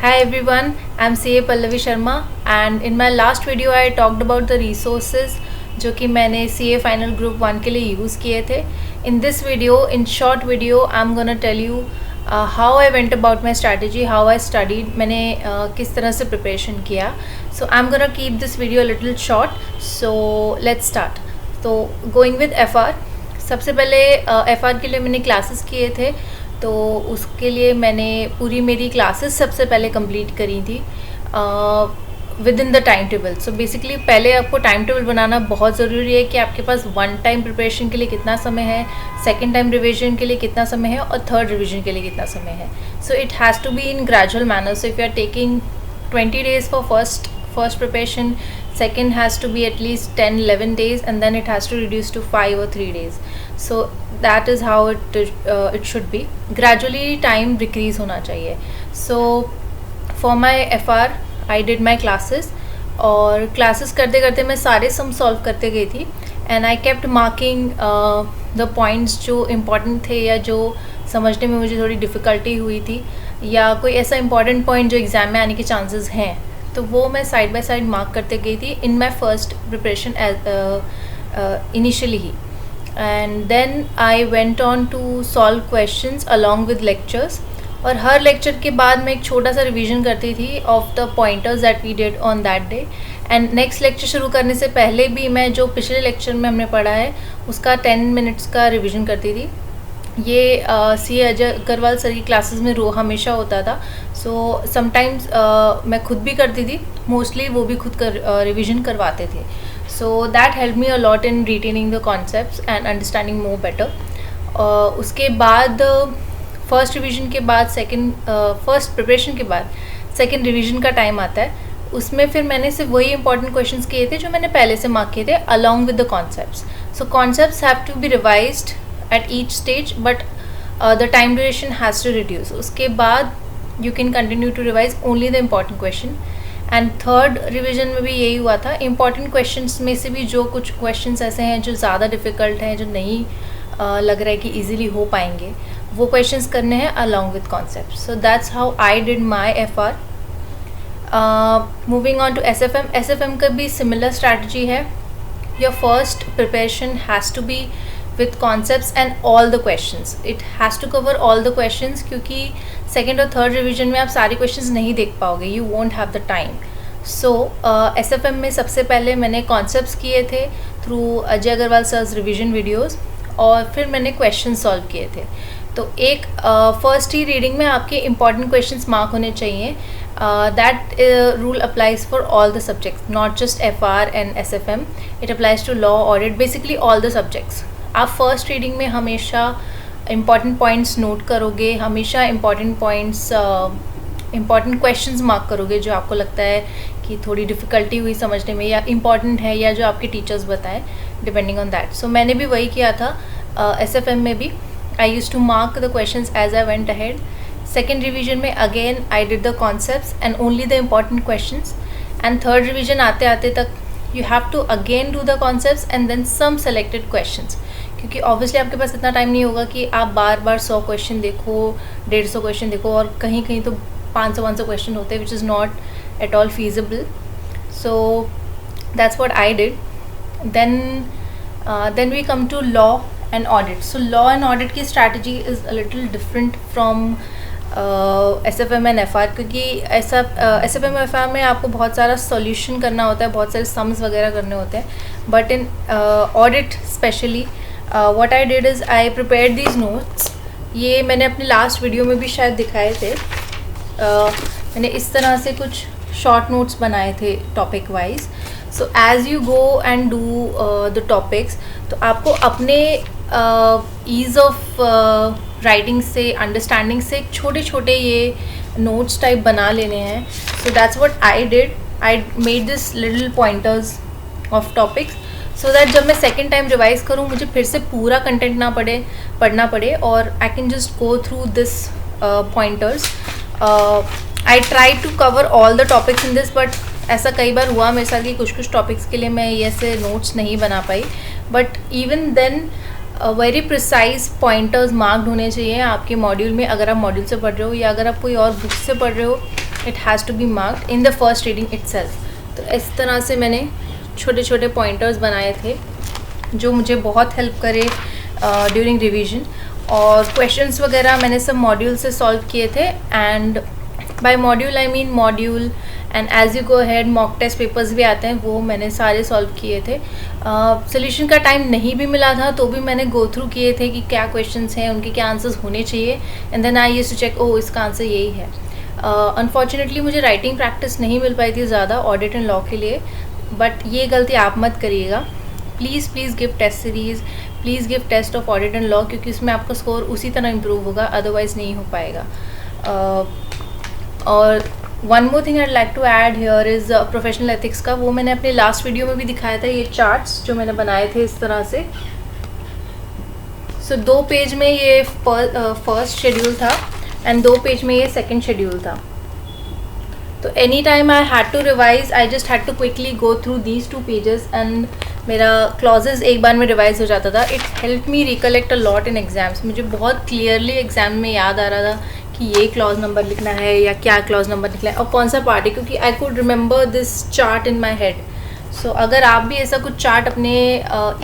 Hi everyone, I'm CA Pallavi Sharma and in my last video I talked about the resources जो कि मैंने CA Final Group 1 के लिए use किए थे. In this video, in short video, I'm gonna tell you how I went about my strategy, how I studied, मैंने किस तरह से preparation किया. So I'm gonna keep this video a little short. So let's start. तो going with FR, सबसे पहले FR के लिए मैंने क्लासेस किए थे. तो उसके लिए मैंने पूरी मेरी क्लासेस सबसे पहले कंप्लीट करी थी with in the time table. So basically पहले आपको टाइम टेबल बनाना बहुत ज़रूरी है कि आपके पास वन टाइम प्रिपरेशन के लिए कितना समय है, सेकंड टाइम रिवीजन के लिए कितना समय है और थर्ड रिवीजन के लिए कितना समय है. So it has to be in gradual manner. So if you are taking 20 days for first preparation, second has to be at least 10-11 days and then it has to reduce to 5 or 3 days. So that is how it should be. Gradually time decrease होना चाहिए. So for my FR I did my classes और classes करते करते मैं सारे sum solve करते गई थी and I kept marking the points जो important थे या जो समझने में मुझे थोड़ी difficulty हुई थी या कोई ऐसा important point जो एग्ज़ाम में आने के chances हैं, तो वो मैं साइड बाय साइड मार्क करते गई थी in my first preparation initially ही. And then I went on to solve questions along with lectures और हर लेक्चर के बाद मैं एक छोटा सा रिवीजन करती थी of the pointers that we did on that day. And next lecture शुरू करने से पहले भी मैं जो पिछले लेक्चर में हमने पढ़ा है उसका 10 minutes का रिवीजन करती थी. ये सी अजय अग्रवाल सर की क्लासेस में हमेशा होता था. सो समटाइम्स मैं खुद भी करती थी, मोस्टली वो भी खुद रिवीजन करवाते थे. So that help me a lot in retaining the concepts and understanding more better. उसके बाद फर्स्ट रिवीजन के बाद फर्स्ट प्रिपरेशन के बाद सेकेंड रिवीजन का टाइम आता है. उसमें फिर मैंने सिर्फ वही इंपॉर्टेंट क्वेश्चंस किए थे जो मैंने पहले से मार्क किए थे along with the concepts. So concepts have to be revised at each stage but the time duration has to reduce. उसके बाद you can continue to revise only the important question. and third revision में भी यही हुआ था. important questions में से भी जो कुछ questions ऐसे हैं जो ज़्यादा difficult हैं, जो नहीं लग रहा है कि easily हो पाएंगे, वो questions करने हैं along with concepts. so that's how I did my FR. moving on to SFM. SFM का भी similar strategy है. your first preparation has to be with concepts and all the questions. It has to cover all the questions क्योंकि second और third revision में आप सारे questions नहीं देख पाओगे. You won't have the time. So SFM में सबसे पहले मैंने concepts किए थे through Ajay Agarwal sir's revision videos और फिर मैंने questions solve किए थे. तो एक फर्स्ट ही रीडिंग में आपके important questions मार्क होने चाहिए. That rule applies for all the subjects, not just FR and SFM. It applies to law, audit, basically all the subjects. आप फर्स्ट रीडिंग में हमेशा इम्पॉर्टेंट पॉइंट्स नोट करोगे, हमेशा important questions mark करोगे जो आपको लगता है कि थोड़ी डिफ़िकल्टी हुई समझने में या इम्पॉर्टेंट है या जो आपके टीचर्स बताएं, डिपेंडिंग ऑन दैट. सो मैंने भी वही किया था SFM में भी. I use to mark the questions as I went ahead. Second revision में again I did the concepts and only the important questions. And third revision आते आते तक you have to again do the concepts and then some selected questions. क्योंकि obviously आपके पास इतना time नहीं होगा कि आप बार बार 100 क्वेश्चन देखो, 150 क्वेश्चन देखो और कहीं कहीं तो 500 क्वेश्चन होते हैं, which is not at all feasible. So that's what I did. Then we come to law and audit. So law and audit की strategy is a little different from SFM and FR क्योंकि SFM और FR में आपको बहुत सारा solution करना होता है, बहुत सारे सम्स वगैरह करने होते हैं. But in audit specially what I did is I prepared these notes. ये मैंने अपने लास्ट वीडियो में भी शायद दिखाए थे. मैंने इस तरह से कुछ शॉर्ट नोट्स बनाए थे topic wise. So as you go and do the topics तो आपको अपने ईज़ ऑफ राइटिंग से, अंडरस्टैंडिंग से छोटे छोटे ये नोट्स टाइप बना लेने हैं. सो that's what I did. I made this little pointers of topics so that जब मैं सेकेंड टाइम रिवाइज करूँ मुझे फिर से पूरा कंटेंट ना पढ़ना पड़े और I can just go through this pointers. I try to cover all the topics in this but ऐसा कई बार हुआ मेरे साथ कि कुछ टॉपिक्स के लिए मैं ये ऐसे नोट्स नहीं बना पाई. But even then very precise pointers marked होने चाहिए आपके मॉड्यूल में. अगर आप मॉड्यूल से पढ़ रहे हो या अगर आप कोई और बुक से पढ़ रहे हो it has to be marked in the first reading itself. तो इस तरह से मैंने छोटे छोटे पॉइंटर्स बनाए थे जो मुझे बहुत हेल्प करे ड्यूरिंग रिवीजन। और क्वेश्चंस वगैरह मैंने सब मॉड्यूल से सॉल्व किए थे, and by module I mean module and as you go ahead mock test papers भी आते हैं, वो मैंने सारे सॉल्व किए थे। सोल्यूशन का टाइम नहीं भी मिला था तो भी मैंने गो थ्रू किए थे कि क्या क्वेश्चंस हैं, उनके क्या आंसर्स होने चाहिए, and then I used to check oh इसका आंसर यही है। अनफॉर्चुनेटली मुझे राइटिंग प्रैक्टिस नहीं मिल पाई थी ज़्यादा ऑडिट एंड लॉ के लिए, बट ये गलती आप मत करिएगा। Please give test series, please give test of audit and law, क्योंकि उसमें आपका स्कोर उसी तरह इम्प्रूव होगा, अदरवाइज़ नहीं हो पाएगा। और one more thing I like to add here is professional ethics का। वो मैंने अपने लास्ट वीडियो में भी दिखाया था, ये चार्ट्स जो मैंने बनाए थे इस तरह से। सो 2 पेज में ये फर्स्ट शेड्यूल था एंड 2 पेज में ये सेकेंड शेड्यूल था। तो any time I had to revise, I just had to quickly go through these 2 pages and मेरा क्लॉजेज एक बार में रिवाइज हो जाता था। It help me recollect a lot in exams. मुझे बहुत क्लियरली एग्जाम में याद आ रहा था कि ये क्लॉज नंबर लिखना है या क्या क्लॉज नंबर लिखना है और कौन सा पार्ट है, क्योंकि I could remember this chart in my head. So अगर आप भी ऐसा कुछ चार्ट अपने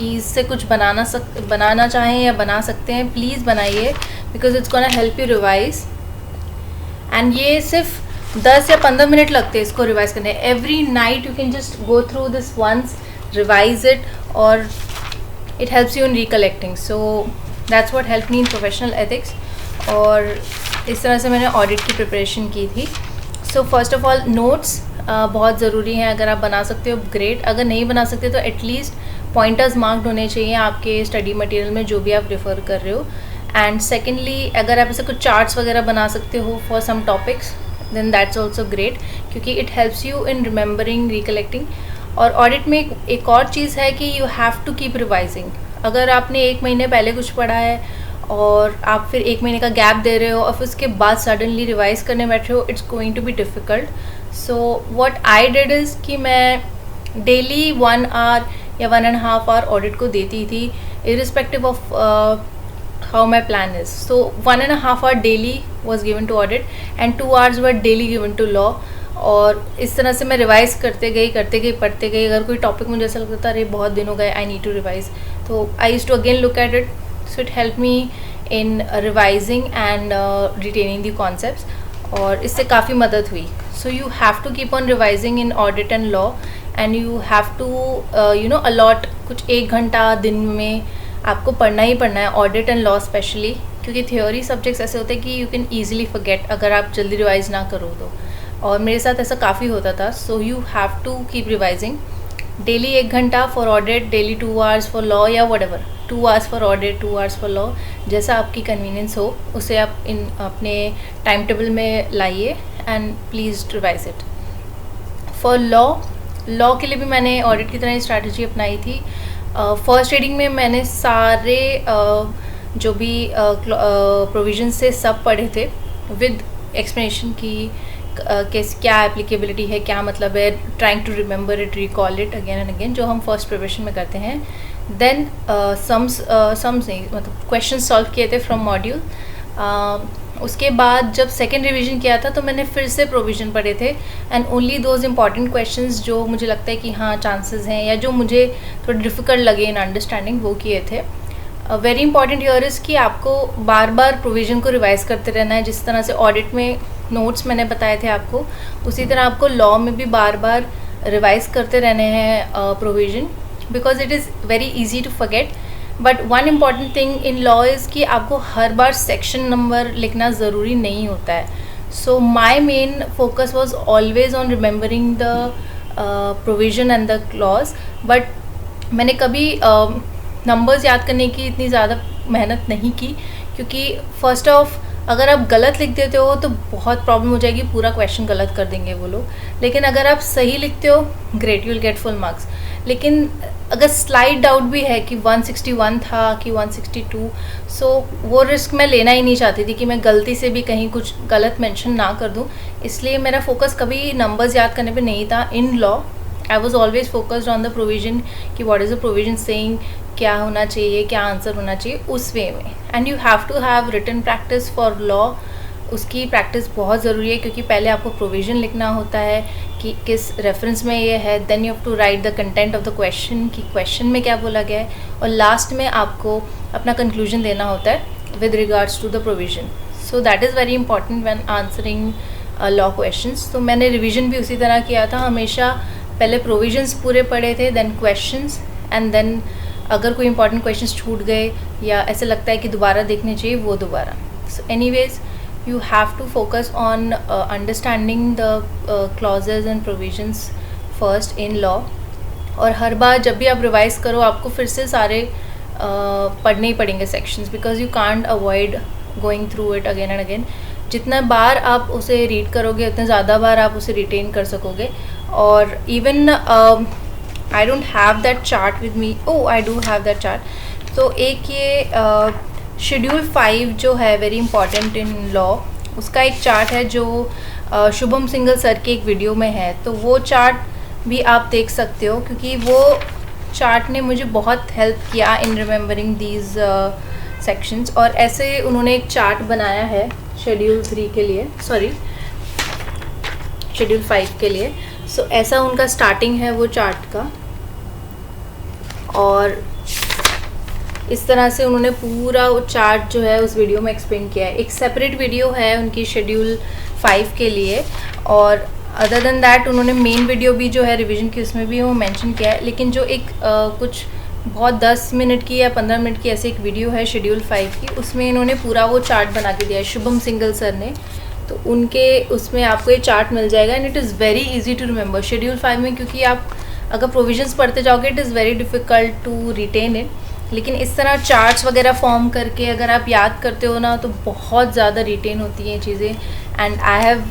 ईज से कुछ बनाना चाहें या बना सकते हैं, प्लीज़ बनाइए, because it's gonna help you revise. And ये सिर्फ 10 या 15 मिनट लगते हैं इसको रिवाइज करने। Every night you can just go through this once, revise it, और it helps you in recollecting. So that's what help me in professional ethics. और इस तरह से मैंने ऑडिट की प्रिपरेशन की थी। So first of all notes बहुत ज़रूरी हैं। अगर आप बना सकते हो ग्रेट, अगर नहीं बना सकते तो एटलीस्ट पॉइंटर्स मार्क्ड होने चाहिए आपके स्टडी मटेरियल में जो भी आप रेफ़र कर रहे हो। एंड सेकेंडली, अगर आप ऐसे कुछ चार्ट्स वगैरह बना सकते हो for some topics, then that's also great, क्योंकि it helps you in remembering, recollecting. और ऑडिट में एक और चीज़ है कि you have to keep revising. अगर आपने 1 महीने पहले कुछ पढ़ा है और आप फिर 1 महीने का गैप दे रहे हो और फिर उसके बाद सडनली रिवाइज करने बैठे हो, it's going to be difficult. So what I did is कि मैं डेली 1 आवर या 1.5 आवर ऑडिट को देती थी, irrespective of how my plan is. So 1.5 hour daily was given to audit and 2 hours were daily given to law. और इस तरह से मैं रिवाइज करते गई पढ़ते गई। अगर कोई टॉपिक मुझे ऐसा लगता था अरे बहुत दिन हो गए, आई नीड टू रिवाइज, तो I used to again look at it. So it helped me in revising and retaining the concepts, और इससे काफ़ी मदद हुई। So you have to keep on revising in audit and law, and you have to allot कुछ 1 घंटा दिन में आपको पढ़ना ही पढ़ना है, ऑडिट एंड लॉ स्पेशली, क्योंकि थ्योरी सब्जेक्ट्स ऐसे होते हैं कि यू कैन ईजिली फॉरगेट अगर आप जल्दी रिवाइज ना करो तो, और मेरे साथ ऐसा काफ़ी होता था। So you have to keep revising daily 1 घंटा for audit, daily 2 hours for law या whatever, 2 hours for audit, 2 hours for law, जैसा आपकी कन्वीनियंस हो उसे आप इन अपने टाइम टेबल में लाइए and please revise it. For law के लिए भी मैंने ऑडिट की तरह ही स्ट्रैटेजी अपनाई थी। फर्स्ट रीडिंग में मैंने सारे जो भी प्रोविजन से सब पढ़े थे विद एक्सप्लेनेशन की क्या एप्लीकेबिलिटी है, क्या मतलब है, trying to remember it, recall it again and again, जो हम फर्स्ट प्रिपरेशन में करते हैं। देन सम्स नहीं, मतलब क्वेश्चन सॉल्व किए थे फ्रॉम मॉड्यूल। उसके बाद जब सेकेंड रिवीजन किया था तो मैंने फिर से प्रोविजन पढ़े थे and only those important questions जो मुझे लगता है कि हाँ चांसेस हैं या जो मुझे थोड़ा डिफ़िकल्ट लगे इन अंडरस्टैंडिंग, वो किए थे। वेरी इंपॉर्टेंट हियर इज़ कि आपको बार बार प्रोविजन को रिवाइज करते रहना है। जिस तरह से ऑडिट में नोट्स मैंने बताए थे आपको, उसी तरह आपको लॉ में भी बार बार रिवाइज करते रहने हैं provision, because it is very easy to forget. But one important thing in law is कि आपको हर बार सेक्शन नंबर लिखना ज़रूरी नहीं होता है। So my main focus was always on remembering the provision and the clause, but मैंने कभी numbers याद करने की इतनी ज़्यादा मेहनत नहीं की, क्योंकि फर्स्ट ऑफ अगर आप गलत लिख देते हो तो बहुत प्रॉब्लम हो जाएगी, पूरा क्वेश्चन गलत कर देंगे वो लोग। लेकिन अगर आप सही लिखते हो, great, you will get full marks. लेकिन अगर स्लाइड डाउट भी है कि 161 था कि 162, सो वो रिस्क मैं लेना ही नहीं चाहती थी कि मैं गलती से भी कहीं कुछ गलत मेंशन ना कर दूं। इसलिए मेरा फोकस कभी नंबर्स याद करने पे नहीं था। In law I was always focused on the provision कि what is the provision saying, क्या होना चाहिए, क्या आंसर होना चाहिए, उस वे में। And you have to have written practice for law उसकी प्रैक्टिस बहुत ज़रूरी है, क्योंकि पहले आपको प्रोविज़न लिखना होता है कि किस रेफरेंस में ये है, then you have to write the content of the question कि क्वेश्चन में क्या बोला गया है, और लास्ट में आपको अपना कंक्लूजन देना होता है with regards to the provision. So that is very important when answering law questions. तो मैंने रिवीजन भी उसी तरह किया था, हमेशा पहले प्रोविजंस पूरे पढ़े थे, देन क्वेश्चंस, एंड देन अगर कोई इंपॉर्टेंट क्वेश्चंस छूट गए या ऐसे लगता है कि दोबारा देखने चाहिए वो दोबारा. So anyways you have to focus on understanding the clauses and provisions first in law. और हर बार जब भी आप रिवाइज करो आपको फिर से सारे पढ़ने ही पड़ेंगे sections, because you can't avoid going through it again and again. जितना बार आप उसे रीड करोगे उतने ज़्यादा बार आप उसे रिटेन कर सकोगे. और even I don't have that chart with me. Oh, I do have that chart. तो एक ये शेड्यूल 5 जो है वेरी इंपॉर्टेंट इन लॉ, उसका एक चार्ट है जो शुभम सिंगल सर के एक वीडियो में है. तो वो चार्ट भी आप देख सकते हो, क्योंकि वो चार्ट ने मुझे बहुत हेल्प किया इन रिमेंबरिंग दीज सेक्शंस. और ऐसे उन्होंने एक चार्ट बनाया है शेड्यूल 3 के लिए, सॉरी शेड्यूल 5 के लिए. सो ऐसा उनका स्टार्टिंग है वो चार्ट का, और इस तरह से उन्होंने पूरा वो चार्ट जो है उस वीडियो में एक्सप्लेन किया है. एक सेपरेट वीडियो है उनकी शेड्यूल 5 के लिए, और अदर देन दैट उन्होंने मेन वीडियो भी जो है रिवीजन की उसमें भी वो मेंशन किया है. लेकिन जो एक कुछ बहुत 10 मिनट की या 15 मिनट की ऐसी एक वीडियो है शेड्यूल 5 की, उसमें इन्होंने पूरा वो चार्ट बना के दिया है शुभम सिंगल सर ने. तो उनके उसमें आपको ये चार्ट मिल जाएगा, and it is very easy to remember schedule 5 में, क्योंकि आप अगर प्रोविजंस पढ़ते जाओगे it is very difficult to retain it. लेकिन इस तरह चार्ट्स वगैरह फॉर्म करके अगर आप याद करते हो ना तो बहुत ज़्यादा रिटेन होती हैं चीज़ें. And I have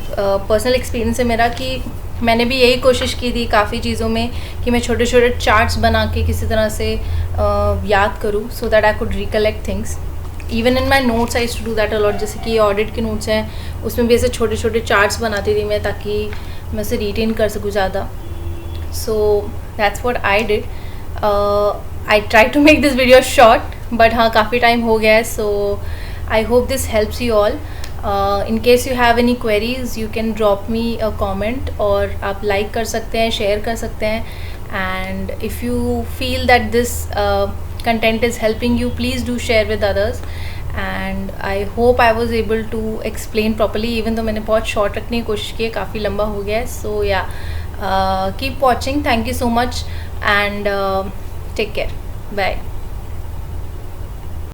personal experience है मेरा कि मैंने भी यही कोशिश की थी काफ़ी चीज़ों में कि मैं छोटे छोटे चार्ट्स बना के किसी तरह से याद करूँ, so that I could recollect things. Even in my notes I to do that a lot. जैसे कि ऑडिट के नोट्स हैं उसमें भी ऐसे छोटे छोटे चार्ट्स बनाती थी मैं, ताकि मैं उसे रिटेन कर सकूँ ज़्यादा. सो that's what I did. I try to make this video short, but हाँ काफ़ी टाइम हो गया है. So I hope this helps you all. In case you have any queries, you can drop me a comment, और आप like कर सकते हैं, share कर सकते हैं. And if you feel that this content is helping you, please do share with others. And I hope I was able to explain properly, even though मैंने बहुत short रखने की कोशिश की है, काफ़ी लंबा हो गया है. So yeah, keep watching. Thank you so much, and take care. Bye.